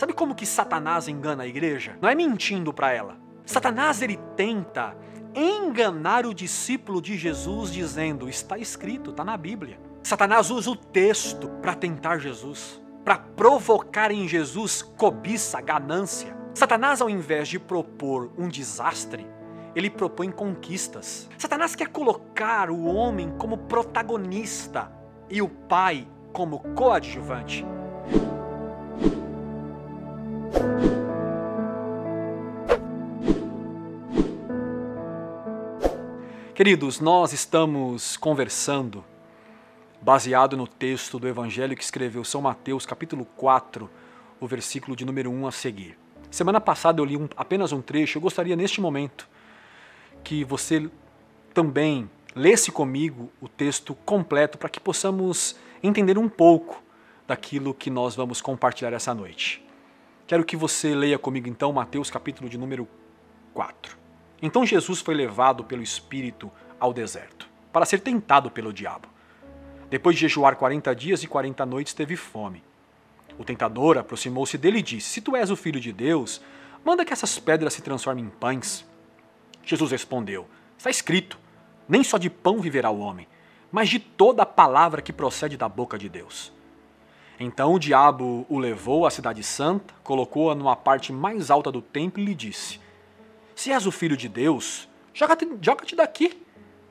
Sabe como que Satanás engana a igreja? Não é mentindo para ela. Satanás, ele tenta enganar o discípulo de Jesus dizendo, está escrito, está na Bíblia. Satanás usa o texto para tentar Jesus, para provocar em Jesus cobiça, ganância. Satanás, ao invés de propor um desastre, ele propõe conquistas. Satanás quer colocar o homem como protagonista e o pai como coadjuvante. Queridos, nós estamos conversando baseado no texto do Evangelho que escreveu São Mateus, capítulo 4, o versículo de número 1 a seguir. Semana passada eu li apenas um trecho, eu gostaria neste momento que você também lesse comigo o texto completo para que possamos entender um pouco daquilo que nós vamos compartilhar essa noite. Quero que você leia comigo então Mateus capítulo de número 4. Então Jesus foi levado pelo Espírito ao deserto, para ser tentado pelo diabo. Depois de jejuar 40 dias e 40 noites, teve fome. O tentador aproximou-se dele e disse, se tu és o Filho de Deus, manda que essas pedras se transformem em pães. Jesus respondeu, está escrito, nem só de pão viverá o homem, mas de toda a palavra que procede da boca de Deus. Então o diabo o levou à cidade santa, colocou-a numa parte mais alta do templo e lhe disse, se és o Filho de Deus, joga-te daqui,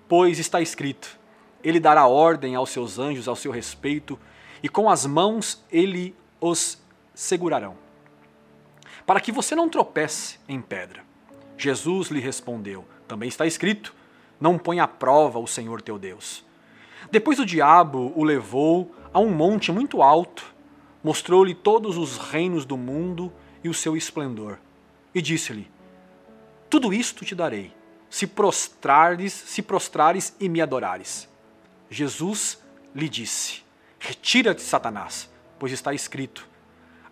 pois está escrito, ele dará ordem aos seus anjos ao seu respeito, e com as mãos ele os segurarão, para que você não tropece em pedra. Jesus lhe respondeu, também está escrito, não põe à prova o Senhor teu Deus. Depois o diabo o levou a um monte muito alto, mostrou-lhe todos os reinos do mundo e o seu esplendor, e disse-lhe, tudo isto te darei, se prostrares e me adorares. Jesus lhe disse, retira-te, Satanás, pois está escrito,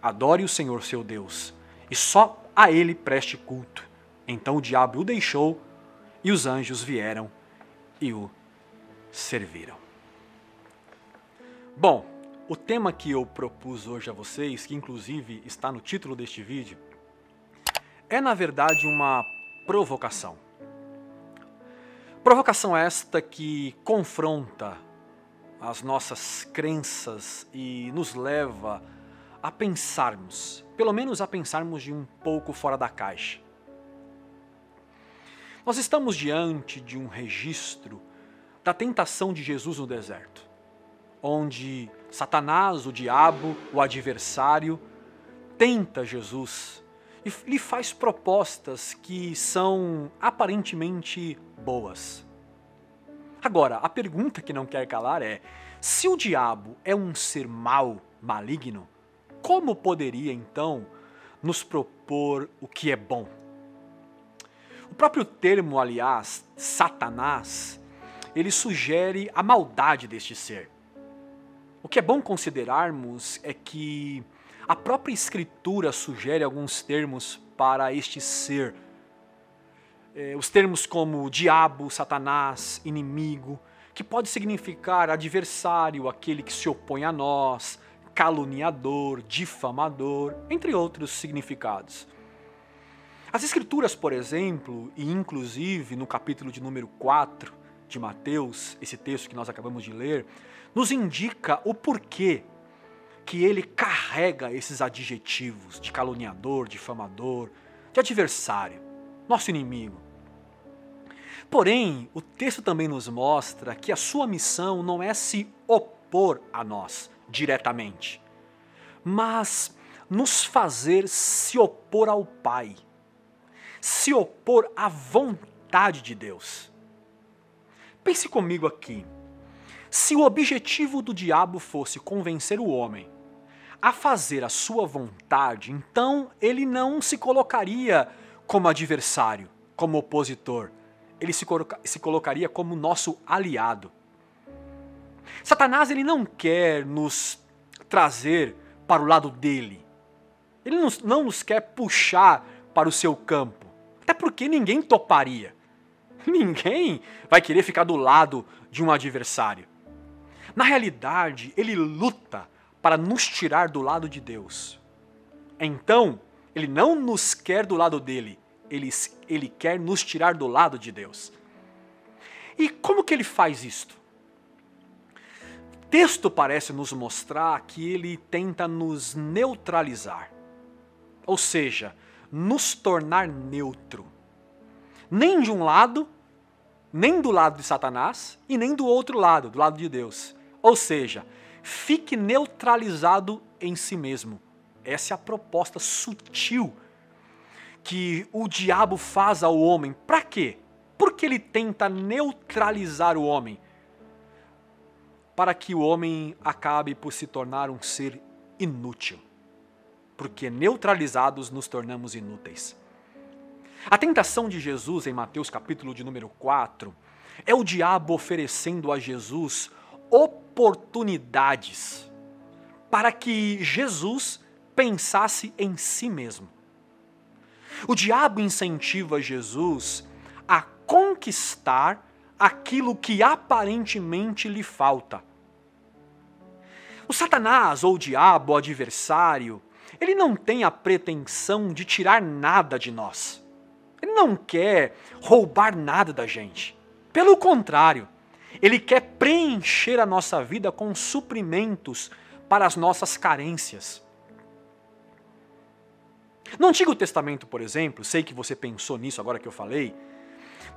adore o Senhor seu Deus, e só a ele preste culto. Então o diabo o deixou, e os anjos vieram e o serviram. Bom, o tema que eu propus hoje a vocês, que inclusive está no título deste vídeo, é na verdade uma provocação. Provocação esta que confronta as nossas crenças e nos leva a pensarmos, pelo menos a pensarmos de um pouco fora da caixa. Nós estamos diante de um registro da tentação de Jesus no deserto, onde Satanás, o diabo, o adversário, tenta Jesus e lhe faz propostas que são aparentemente boas. Agora, a pergunta que não quer calar é, se o diabo é um ser mau, maligno, como poderia então nos propor o que é bom? O próprio termo, aliás, Satanás, ele sugere a maldade deste ser. O que é bom considerarmos é que a própria Escritura sugere alguns termos para este ser. Os termos como diabo, Satanás, inimigo, que pode significar adversário, aquele que se opõe a nós, caluniador, difamador, entre outros significados. As Escrituras, por exemplo, e inclusive no capítulo de número 4 de Mateus, esse texto que nós acabamos de ler, nos indica o porquê que ele carrega esses adjetivos de caluniador, difamador, de adversário, nosso inimigo. Porém, o texto também nos mostra que a sua missão não é se opor a nós diretamente, mas nos fazer se opor ao Pai, se opor à vontade de Deus. Pense comigo aqui, se o objetivo do diabo fosse convencer o homem a fazer a sua vontade, então ele não se colocaria como adversário, como opositor, ele se colocaria como nosso aliado. Satanás, ele não quer nos trazer para o lado dele, ele não nos quer puxar para o seu campo, até porque ninguém toparia, ninguém vai querer ficar do lado de um adversário. Na realidade, ele luta para nos tirar do lado de Deus. Então, ele não nos quer do lado dele, ele quer nos tirar do lado de Deus. E como que ele faz isto? O texto parece nos mostrar que ele tenta nos neutralizar, ou seja, nos tornar neutro. Nem de um lado, nem do lado de Satanás e nem do outro lado, do lado de Deus. Ou seja, fique neutralizado em si mesmo. Essa é a proposta sutil que o diabo faz ao homem. Para quê? Porque ele tenta neutralizar o homem, para que o homem acabe por se tornar um ser inútil. Porque neutralizados nos tornamos inúteis. A tentação de Jesus em Mateus capítulo de número 4 é o diabo oferecendo a Jesus oportunidades para que Jesus pensasse em si mesmo. O diabo incentiva Jesus a conquistar aquilo que aparentemente lhe falta. O Satanás, ou o diabo, o adversário, ele não tem a pretensão de tirar nada de nós. Ele não quer roubar nada da gente. Pelo contrário, ele quer preencher a nossa vida com suprimentos para as nossas carências. No Antigo Testamento, por exemplo, sei que você pensou nisso agora que eu falei,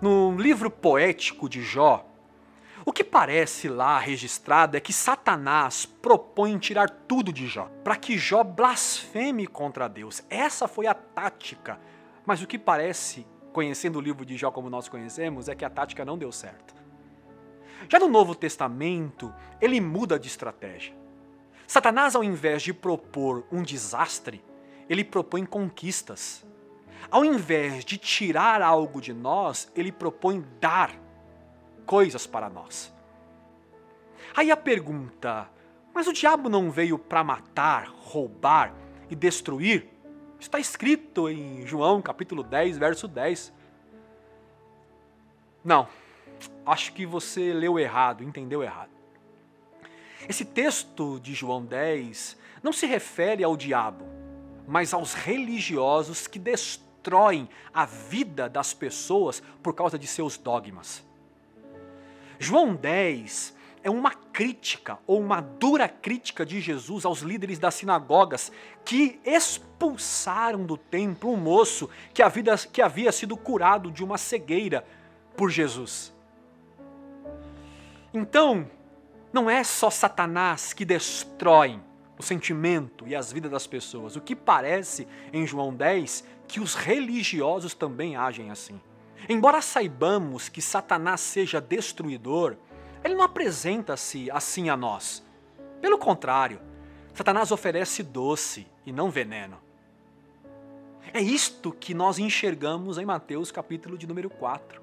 no livro poético de Jó, o que parece lá registrado é que Satanás propõe tirar tudo de Jó, para que Jó blasfeme contra Deus. Essa foi a tática. Mas o que parece, conhecendo o livro de Jó como nós conhecemos, é que a tática não deu certo. Já no Novo Testamento, ele muda de estratégia. Satanás, ao invés de propor um desastre, ele propõe conquistas. Ao invés de tirar algo de nós, ele propõe dar coisas para nós. Aí a pergunta, mas o diabo não veio para matar, roubar e destruir? Está escrito em João capítulo 10, verso 10. Não, acho que você leu errado, entendeu errado. Esse texto de João 10 não se refere ao diabo, mas aos religiosos que destroem a vida das pessoas por causa de seus dogmas. João 10 é uma crítica, ou uma dura crítica de Jesus aos líderes das sinagogas que expulsaram do templo um moço que havia sido curado de uma cegueira por Jesus. Então, não é só Satanás que destrói o sentimento e as vidas das pessoas. O que parece em João 10 que os religiosos também agem assim. Embora saibamos que Satanás seja destruidor, ele não apresenta-se assim a nós. Pelo contrário, Satanás oferece doce e não veneno. É isto que nós enxergamos em Mateus capítulo de número 4.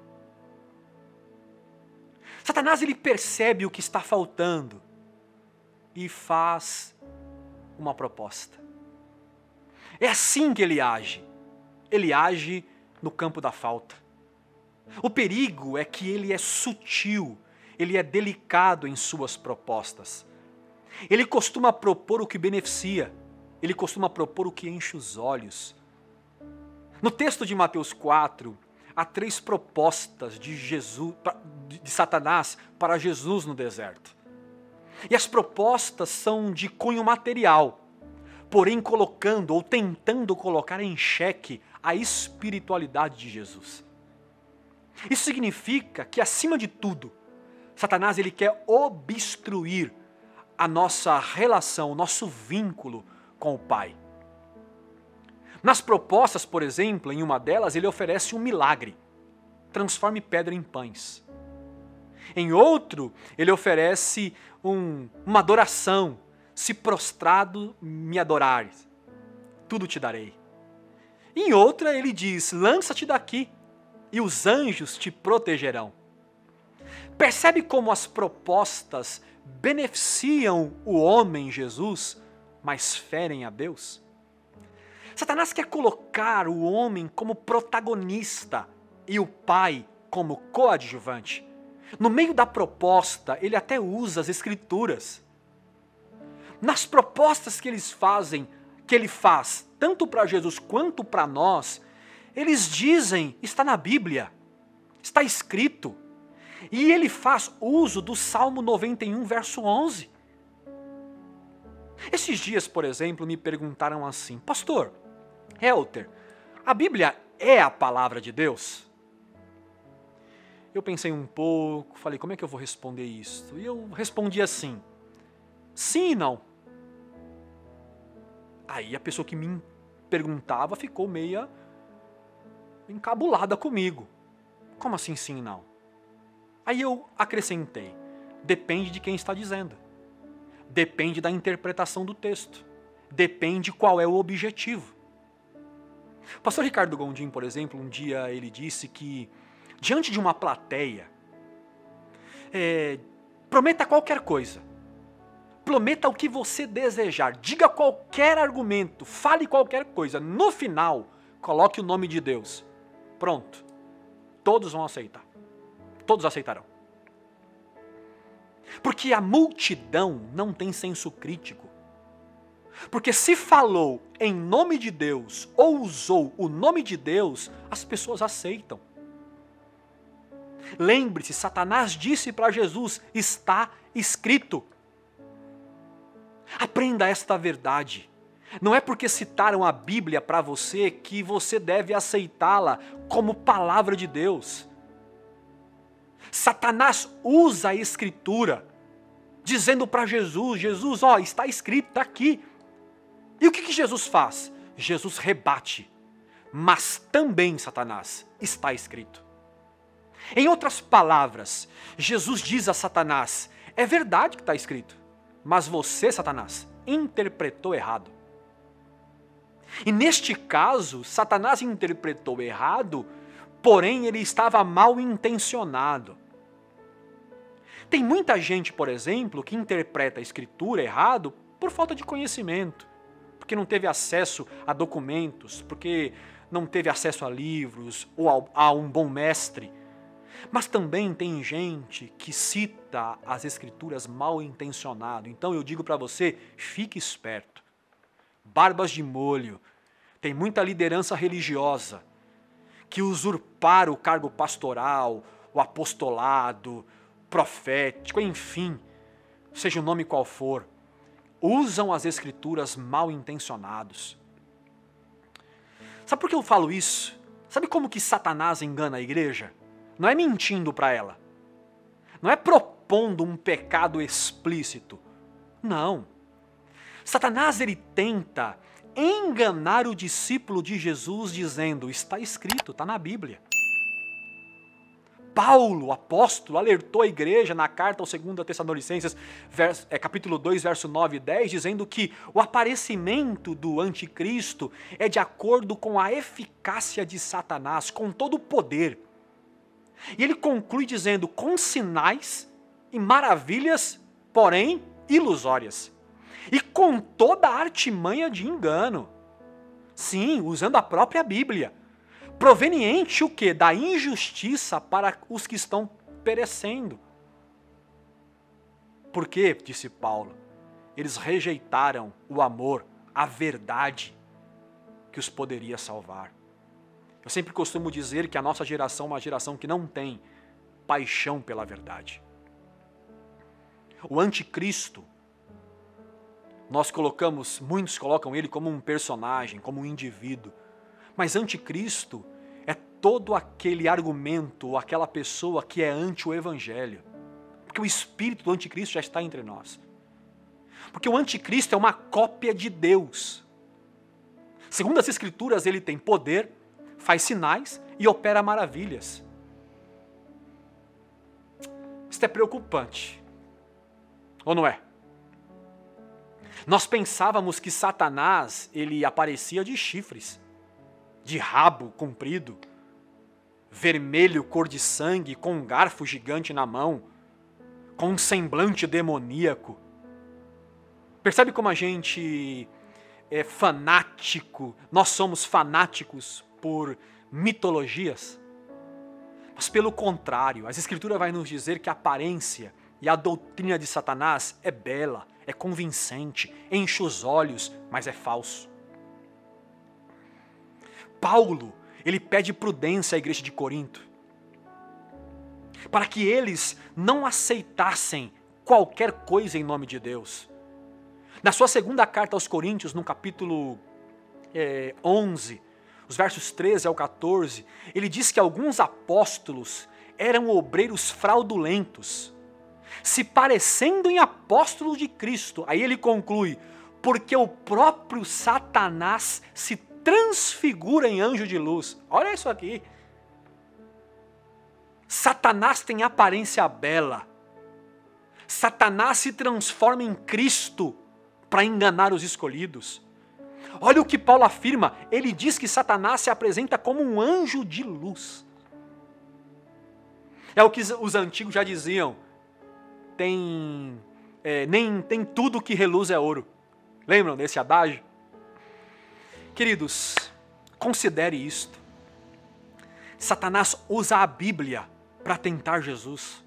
Satanás ele percebe o que está faltando e faz uma proposta. É assim que ele age. Ele age no campo da falta. O perigo é que ele é sutil, ele é delicado em suas propostas. Ele costuma propor o que beneficia, ele costuma propor o que enche os olhos. No texto de Mateus 4, há 3 propostas de Satanás para Jesus no deserto. E as propostas são de cunho material, porém colocando ou tentando colocar em xeque a espiritualidade de Jesus. Isso significa que, acima de tudo, Satanás ele quer obstruir a nossa relação, o nosso vínculo com o Pai. Nas propostas, por exemplo, em uma delas, ele oferece um milagre. Transforme pedra em pães. Em outro, ele oferece uma adoração. Se prostrado me adorares, tudo te darei. Em outra, ele diz, lança-te daqui e os anjos te protegerão. Percebe como as propostas beneficiam o homem Jesus, mas ferem a Deus? Satanás quer colocar o homem como protagonista e o pai como coadjuvante. No meio da proposta, ele até usa as escrituras. Nas propostas que eles fazem, que ele faz, tanto para Jesus quanto para nós, eles dizem, está na Bíblia, está escrito. E ele faz uso do Salmo 91, verso 11. Esses dias, por exemplo, me perguntaram assim: pastor, Helter, a Bíblia é a palavra de Deus? Eu pensei um pouco, falei, como é que eu vou responder isso? E eu respondi assim, sim e não. Aí a pessoa que me perguntava ficou meia encabulada comigo. Como assim sim e não? Aí eu acrescentei, depende de quem está dizendo. Depende da interpretação do texto. Depende qual é o objetivo. O pastor Ricardo Gondim, por exemplo, um dia ele disse que, diante de uma plateia, prometa qualquer coisa. Prometa o que você desejar. Diga qualquer argumento. Fale qualquer coisa. No final, coloque o nome de Deus. Pronto. Todos vão aceitar. Todos aceitarão. Porque a multidão não tem senso crítico. Porque se falou em nome de Deus ou usou o nome de Deus, as pessoas aceitam. Lembre-se, Satanás disse para Jesus, está escrito. Aprenda esta verdade. Não é porque citaram a Bíblia para você que você deve aceitá-la como palavra de Deus. Satanás usa a Escritura, dizendo para Jesus, Jesus, ó, está escrito, está aqui. E o que Jesus faz? Jesus rebate. Mas também, Satanás, está escrito. Em outras palavras, Jesus diz a Satanás, é verdade que está escrito, mas você, Satanás, interpretou errado. E neste caso, Satanás interpretou errado, porém ele estava mal intencionado. Tem muita gente, por exemplo, que interpreta a Escritura errado por falta de conhecimento, porque não teve acesso a documentos, porque não teve acesso a livros ou a um bom mestre. Mas também tem gente que cita as Escrituras mal intencionado. Então eu digo para você, fique esperto. Barbas de molho. Tem muita liderança religiosa que usurparam o cargo pastoral, o apostolado, profético, enfim, seja o nome qual for, usam as Escrituras mal intencionados. Sabe por que eu falo isso? Sabe como que Satanás engana a igreja? Não é mentindo para ela. Não é propondo um pecado explícito. Não. Satanás, ele tenta enganar o discípulo de Jesus dizendo, está escrito, está na Bíblia. Paulo, o apóstolo, alertou a igreja na carta aos 2 Tessalonicenses, capítulo 2, verso 9 e 10, dizendo que o aparecimento do anticristo é de acordo com a eficácia de Satanás, com todo o poder. E ele conclui dizendo, com sinais e maravilhas, porém ilusórias. E com toda a artimanha de engano. Sim, usando a própria Bíblia. Proveniente o quê? Da injustiça para os que estão perecendo. Por quê? Disse Paulo. Eles rejeitaram o amor, a verdade que os poderia salvar. Eu sempre costumo dizer que a nossa geração é uma geração que não tem paixão pela verdade. O anticristo, muitos colocam ele como um personagem, como um indivíduo. Mas anticristo é todo aquele argumento, ou aquela pessoa que é anti o evangelho. Porque o espírito do anticristo já está entre nós. Porque o anticristo é uma cópia de Deus. Segundo as escrituras, ele tem poder, faz sinais e opera maravilhas. Isso é preocupante. Ou não é? Nós pensávamos que Satanás, ele aparecia de chifres, de rabo comprido, vermelho cor de sangue, com um garfo gigante na mão, com um semblante demoníaco. Percebe como a gente é fanático, nós somos fanáticos por mitologias? Mas pelo contrário, as Escrituras vai nos dizer que a aparência e a doutrina de Satanás é bela, é convincente, enche os olhos, mas é falso. Paulo, ele pede prudência à igreja de Corinto, para que eles não aceitassem qualquer coisa em nome de Deus. Na sua segunda carta aos Coríntios, no capítulo 11, os versos 13 ao 14, ele diz que alguns apóstolos eram obreiros fraudulentos, se parecendo em apóstolos de Cristo. Aí ele conclui, porque o próprio Satanás se transfigura em anjo de luz. Olha isso aqui. Satanás tem aparência bela. Satanás se transforma em Cristo para enganar os escolhidos. Olha o que Paulo afirma. Ele diz que Satanás se apresenta como um anjo de luz. É o que os antigos já diziam. Nem tudo que reluz é ouro. Lembram desse adágio? Queridos, considere isto. Satanás usa a Bíblia para tentar Jesus.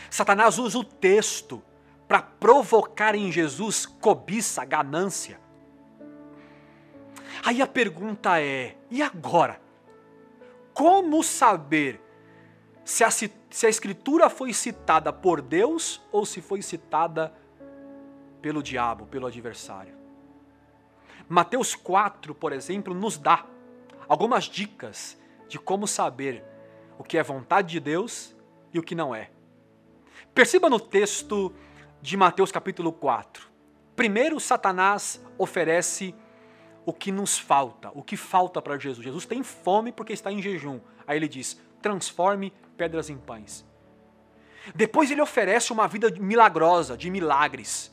Satanás usa o texto para provocar em Jesus cobiça, ganância. Aí a pergunta é, e agora? Como saber se a Escritura foi citada por Deus ou se foi citada pelo diabo, pelo adversário? Mateus 4, por exemplo, nos dá algumas dicas de como saber o que é vontade de Deus e o que não é. Perceba no texto de Mateus capítulo 4. Primeiro, Satanás oferece o que nos falta, o que falta para Jesus. Jesus tem fome porque está em jejum. Aí ele diz, transforme pedras em pães. Depois ele oferece uma vida milagrosa, de milagres,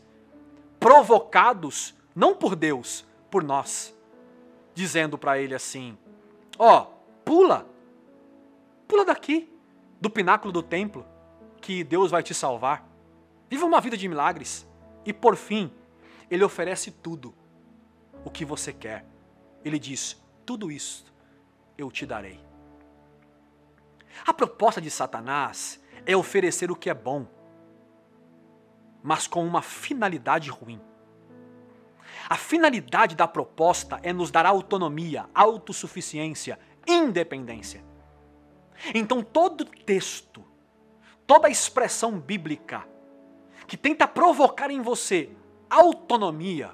provocados não por Deus, por nós, dizendo para ele assim, pula daqui, do pináculo do templo, que Deus vai te salvar. Viva uma vida de milagres. E por fim, ele oferece tudo o que você quer. Ele diz, tudo isso eu te darei. A proposta de Satanás é oferecer o que é bom, mas com uma finalidade ruim. A finalidade da proposta é nos dar autonomia, autossuficiência, independência. Então todo texto, toda expressão bíblica que tenta provocar em você autonomia,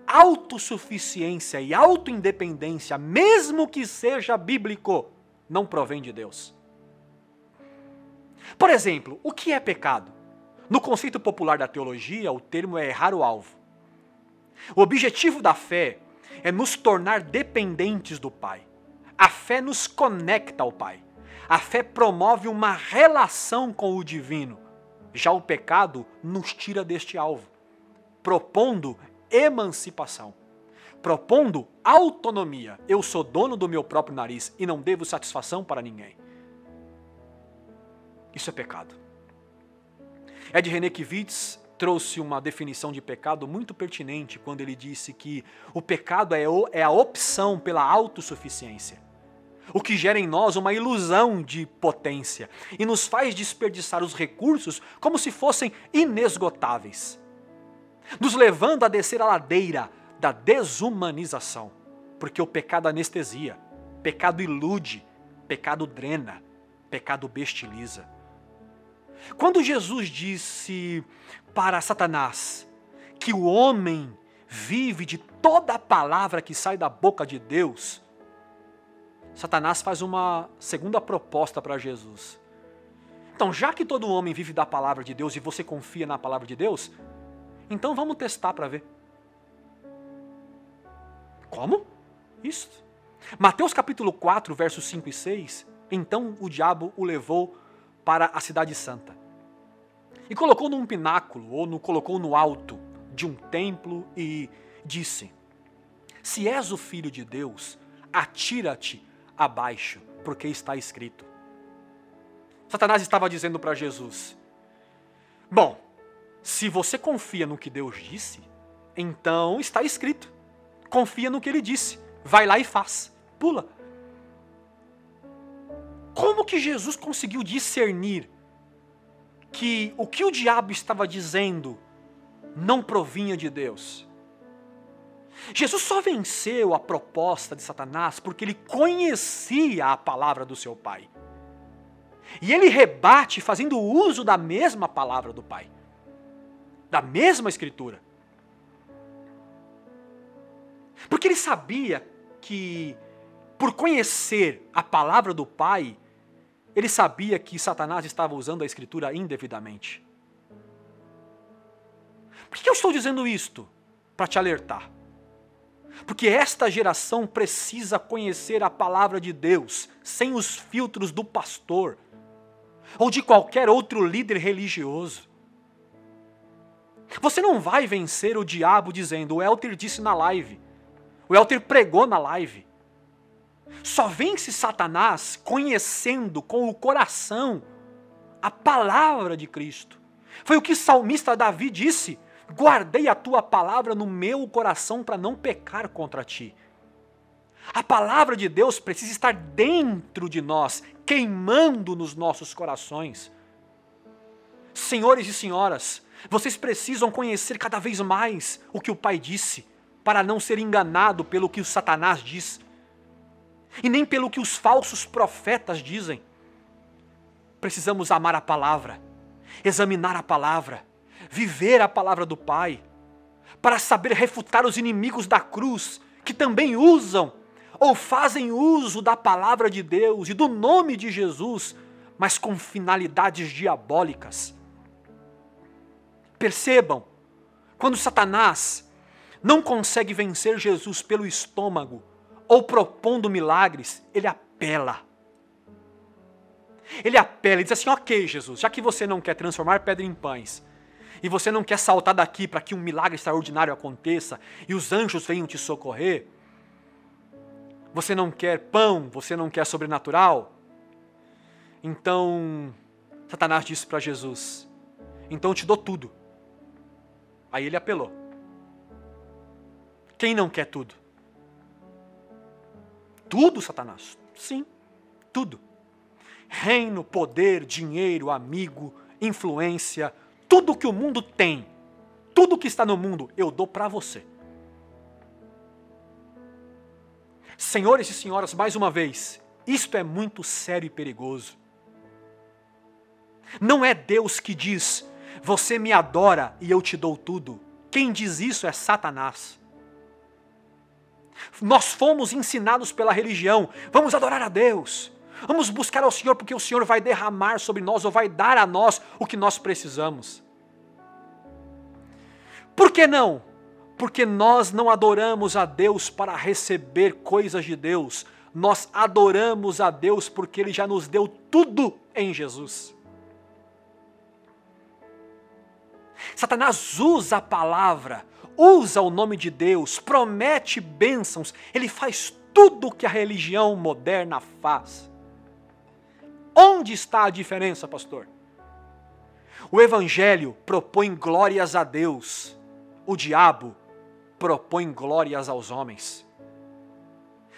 autossuficiência e autoindependência, mesmo que seja bíblico, não provém de Deus. Por exemplo, o que é pecado? No conceito popular da teologia, o termo é errar o alvo. O objetivo da fé é nos tornar dependentes do Pai. A fé nos conecta ao Pai. A fé promove uma relação com o divino. Já o pecado nos tira deste alvo, propondo emancipação, propondo autonomia. Eu sou dono do meu próprio nariz e não devo satisfação para ninguém. Isso é pecado. Ed Renekiewicz trouxe uma definição de pecado muito pertinente quando ele disse que o pecado é a opção pela autossuficiência, o que gera em nós uma ilusão de potência e nos faz desperdiçar os recursos como se fossem inesgotáveis, nos levando a descer a ladeira da desumanização, porque o pecado anestesia, pecado ilude, pecado drena, pecado bestializa. Quando Jesus disse para Satanás que o homem vive de toda a palavra que sai da boca de Deus, Satanás faz uma segunda proposta para Jesus. Então, já que todo homem vive da palavra de Deus e você confia na palavra de Deus, então vamos testar para ver. Como? Isso. Mateus capítulo 4, versos 5 e 6, então o diabo o levou para a cidade santa e colocou num pináculo, colocou no alto de um templo e disse, se és o filho de Deus, atira-te abaixo, porque está escrito. Satanás estava dizendo para Jesus, bom, se você confia no que Deus disse, então está escrito. Confia no que ele disse. Vai lá e faz. Pula. Como que Jesus conseguiu discernir que o que o diabo estava dizendo não provinha de Deus? Jesus só venceu a proposta de Satanás porque ele conhecia a palavra do seu Pai. E ele rebate fazendo uso da mesma palavra do Pai, da mesma Escritura. Porque ele sabia que, por conhecer a palavra do Pai, ele sabia que Satanás estava usando a Escritura indevidamente. Por que eu estou dizendo isto? Para te alertar. Porque esta geração precisa conhecer a palavra de Deus, sem os filtros do pastor, ou de qualquer outro líder religioso. Você não vai vencer o diabo dizendo, o Elter disse na live, o Elter pregou na live. Só vence Satanás conhecendo com o coração a palavra de Cristo. Foi o que o salmista Davi disse, guardei a tua palavra no meu coração para não pecar contra ti. A palavra de Deus precisa estar dentro de nós, queimando nos nossos corações. Senhores e senhoras, vocês precisam conhecer cada vez mais o que o Pai disse, para não ser enganado pelo que o Satanás diz, e nem pelo que os falsos profetas dizem. Precisamos amar a palavra, examinar a palavra, viver a palavra do Pai, para saber refutar os inimigos da cruz, que também usam ou fazem uso da palavra de Deus e do nome de Jesus, mas com finalidades diabólicas. Percebam, quando Satanás não consegue vencer Jesus pelo estômago ou propondo milagres, ele apela. Ele apela e diz assim, ok Jesus, já que você não quer transformar pedra em pães, e você não quer saltar daqui para que um milagre extraordinário aconteça e os anjos venham te socorrer, você não quer pão, você não quer sobrenatural, então Satanás disse para Jesus, então eu te dou tudo. Aí ele apelou. Quem não quer tudo? Tudo, Satanás? Sim, tudo. Reino, poder, dinheiro, amigo, influência, tudo que o mundo tem, tudo que está no mundo, eu dou para você. Senhores e senhoras, mais uma vez, isto é muito sério e perigoso. Não é Deus que diz, você me adora e eu te dou tudo. Quem diz isso é Satanás. Nós fomos ensinados pela religião, vamos adorar a Deus, vamos buscar ao Senhor porque o Senhor vai derramar sobre nós ou vai dar a nós o que nós precisamos. Por que não? Porque nós não adoramos a Deus para receber coisas de Deus, nós adoramos a Deus porque Ele já nos deu tudo em Jesus. Satanás usa a palavra, usa o nome de Deus, promete bênçãos, ele faz tudo o que a religião moderna faz. Onde está a diferença, pastor? O Evangelho propõe glórias a Deus, o diabo propõe glórias aos homens.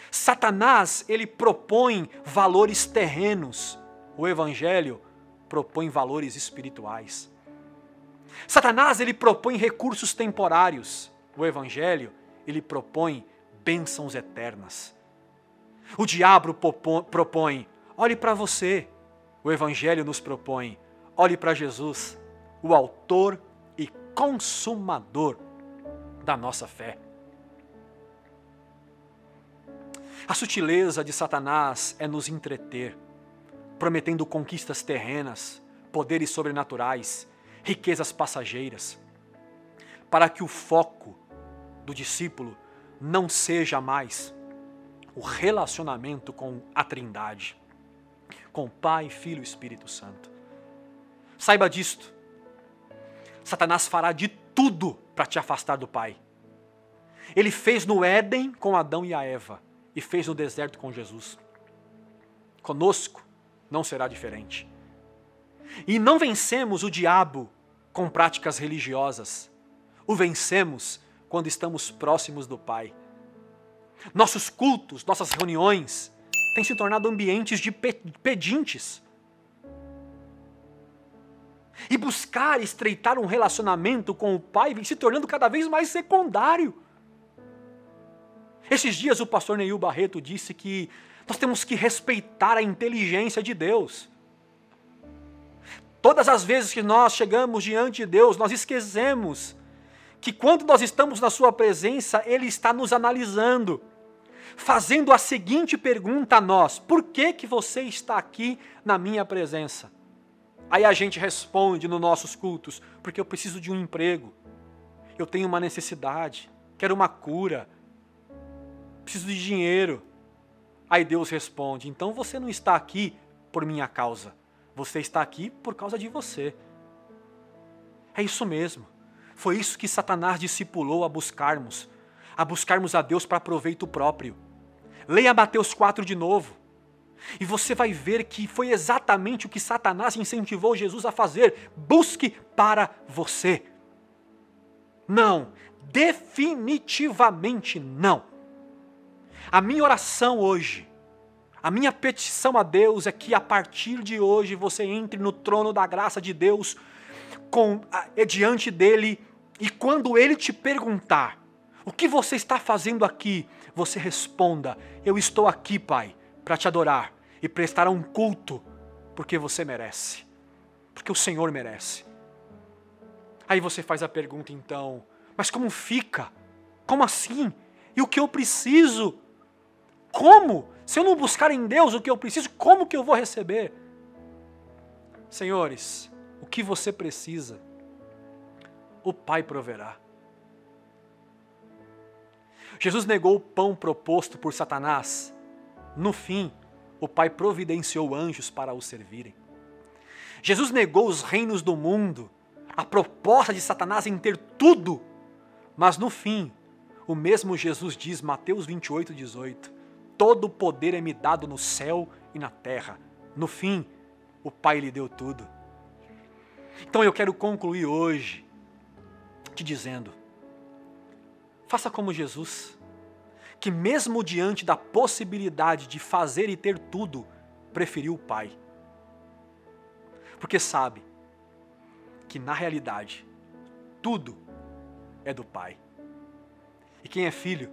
Satanás, ele propõe valores terrenos, o Evangelho propõe valores espirituais. Satanás, ele propõe recursos temporários. O Evangelho, ele propõe bênçãos eternas. O diabo propõe, olhe para você. O Evangelho nos propõe, olhe para Jesus, o autor e consumador da nossa fé. A sutileza de Satanás é nos entreter, prometendo conquistas terrenas, poderes sobrenaturais, riquezas passageiras, para que o foco do discípulo não seja mais o relacionamento com a Trindade, com Pai, Filho e Espírito Santo. Saiba disto, Satanás fará de tudo para te afastar do Pai. Ele fez no Éden com Adão e a Eva, e fez no deserto com Jesus. Conosco não será diferente. E não vencemos o diabo com práticas religiosas. O vencemos quando estamos próximos do Pai. Nossos cultos, nossas reuniões, têm se tornado ambientes de pedintes. E buscar estreitar um relacionamento com o Pai vem se tornando cada vez mais secundário. Esses dias o pastor Neil Barreto disse que nós temos que respeitar a inteligência de Deus. Todas as vezes que nós chegamos diante de Deus, nós esquecemos que quando nós estamos na sua presença, Ele está nos analisando, fazendo a seguinte pergunta a nós: por que você está aqui na minha presença? Aí a gente responde nos nossos cultos: porque eu preciso de um emprego, eu tenho uma necessidade, quero uma cura, preciso de dinheiro. Aí Deus responde: então você não está aqui por minha causa, você está aqui por causa de você. É isso mesmo. Foi isso que Satanás discipulou a buscarmos a Deus para proveito próprio. Leia Mateus 4 de novo, e você vai ver que foi exatamente o que Satanás incentivou Jesus a fazer. Busque para você. Não, definitivamente não. A minha oração hoje, a minha petição a Deus é que a partir de hoje você entre no trono da graça de Deus, diante dele, e quando ele te perguntar: o que você está fazendo aqui? Você responda: eu estou aqui, Pai, para te adorar e prestar um culto, porque você merece, porque o Senhor merece. Aí você faz a pergunta então: mas como fica? Como assim? E o que eu preciso? Como? Se eu não buscar em Deus o que eu preciso, como que eu vou receber? Senhores, o que você precisa, o Pai proverá. Jesus negou o pão proposto por Satanás. No fim, o Pai providenciou anjos para o servirem. Jesus negou os reinos do mundo, a proposta de Satanás em ter tudo. Mas no fim, o mesmo Jesus diz, Mateus 28, 18, todo o poder é me dado no céu e na terra. No fim, o Pai lhe deu tudo. Então eu quero concluir hoje te dizendo: faça como Jesus, que mesmo diante da possibilidade de fazer e ter tudo, preferiu o Pai. Porque sabe que na realidade, tudo é do Pai. E quem é filho,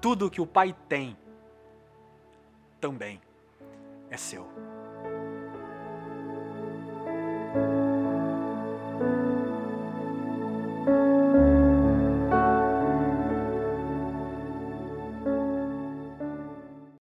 tudo que o Pai tem, também é seu.